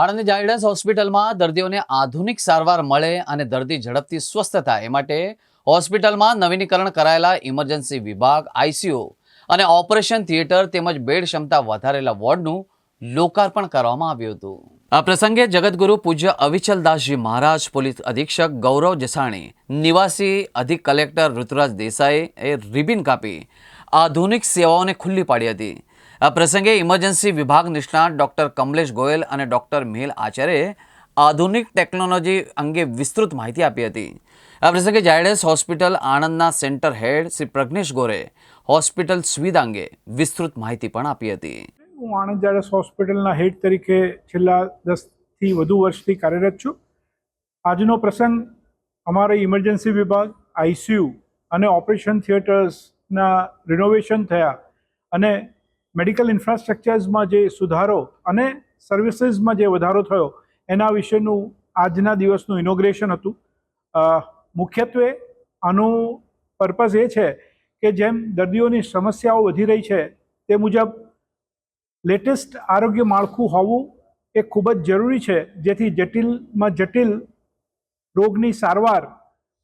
આણંદની ઝાયડસ હોસ્પિટલમાં દર્દીઓને આધુનિક સારવાર મળે અને દર્દી ઝડપથી સ્વસ્થ થાય એ માટે હોસ્પિટલમાં નવીનીકરણ કરાયેલા ઇમરજન્સી વિભાગ, આઈસીયુ અને ઓપરેશન થિયેટર તેમજ બેડ ક્ષમતા વધારેલા વોર્ડનું લોકાર્પણ કરવામાં આવ્યું હતું. આ પ્રસંગે જગતગુરુ પૂજ્ય અવિચલદાસજી મહારાજ, પોલીસ અધિક્ષક ગૌરવ જસાણી, નિવાસી અધિક કલેક્ટર ઋતુરાજ દેસાઈએ રિબિન કાપી આધુનિક સેવાઓને ખુલ્લી પાડી હતી. આ પ્રસંગે ઇમરજન્સી વિભાગ નિષ્ણાત ડોક્ટર કમલેશ ગોયલ અને ડોક્ટર મેહુલ આચાર્યએ આધુનિક ટેકનોલોજી અંગે વિસ્તૃત માહિતી આપી હતી. આ પ્રસંગે ઝાયડસ હોસ્પિટલ આણંદના centre head Shri Pragnesh Gore hospital સુવિધા અંગે વિસ્તૃત માહિતી પણ આપી હતી. હું આણંદ ઝાયડસ હોસ્પિટલના હેડ તરીકે છેલ્લા 10થી વધુ વર્ષથી કાર્યરત છું. આજનો પ્રસંગ અમારા ઇમરજન્સી વિભાગ, આઈસીયુ અને ઓપરેશન થિયેટર્સના રિનોવેશન થયા અને મેડિકલ ઇન્ફ્રાસ્ટ્રક્ચર્સમાં જે સુધારો અને સર્વિસીસમાં જે વધારો થયો એના વિશેનું આજના દિવસનું ઇનોગ્રેશન હતું. મુખ્યત્વે આનું પર્પઝ એ છે કે જેમ દર્દીઓની સમસ્યાઓ વધી રહી છે તે મુજબ લેટેસ્ટ આરોગ્ય માળખું હોવું એ ખૂબ જ જરૂરી છે, જેથી જટિલમાં જટિલ રોગની સારવાર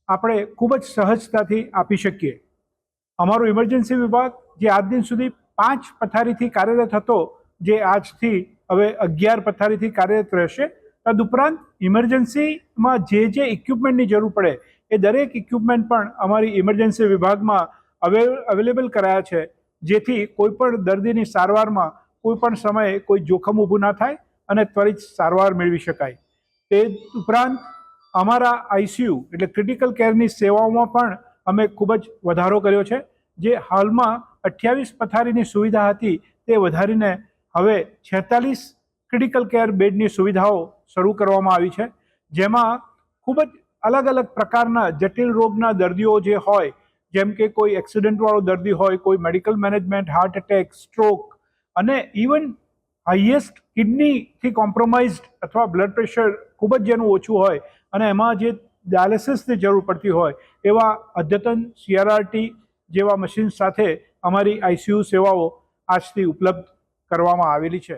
આપણે ખૂબ જ સહજતાથી આપી શકીએ. અમારો ઇમરજન્સી વિભાગ જે આજ દિન સુધી 5 પથારીથી કાર્યરત હતો, જે આજથી હવે 11 પથારીથી કાર્યરત રહેશે. તદુપરાંત ઇમરજન્સીમાં જે ઇક્વિપમેન્ટની જરૂર પડે એ દરેક ઇક્વિપમેન્ટ પણ અમારી ઇમરજન્સી વિભાગમાં અવેલેબલ કરાયા છે, જેથી કોઈપણ દર્દીની સારવારમાં કોઈપણ સમયે કોઈ જોખમ ઊભું ના થાય અને ત્વરિત સારવાર મેળવી શકાય. તે ઉપરાંત અમારા આઈસીયુ એટલે ક્રિટિકલ કેરની સેવાઓમાં પણ અમે ખૂબ જ વધારો કર્યો છે. જે હાલમાં 28 પથારીની સુવિધા હતી તે વધારીને હવે 46 ક્રિટિકલ કેર બેડની સુવિધાઓ શરૂ કરવામાં આવી છે, જેમાં ખૂબ જ અલગ અલગ પ્રકારના જટિલ રોગના દર્દીઓ જે હોય, જેમ કે કોઈ એક્સિડન્ટવાળો દર્દી હોય, કોઈ medical management, heart attack, stroke અને ઇવન હાઈએસ્ટ કિડનીથી કોમ્પ્રોમાઇઝડ અથવા બ્લડ પ્રેશર ખૂબ જ જેનું ઓછું હોય અને એમાં જે ડાયાલિસિસની જરૂર પડતી હોય એવા અદ્યતન CRRT જેવા મશીન સાથે અમારી આઈસીયુ સેવાઓ આજથી ઉપલબ્ધ કરવામાં આવેલી છે.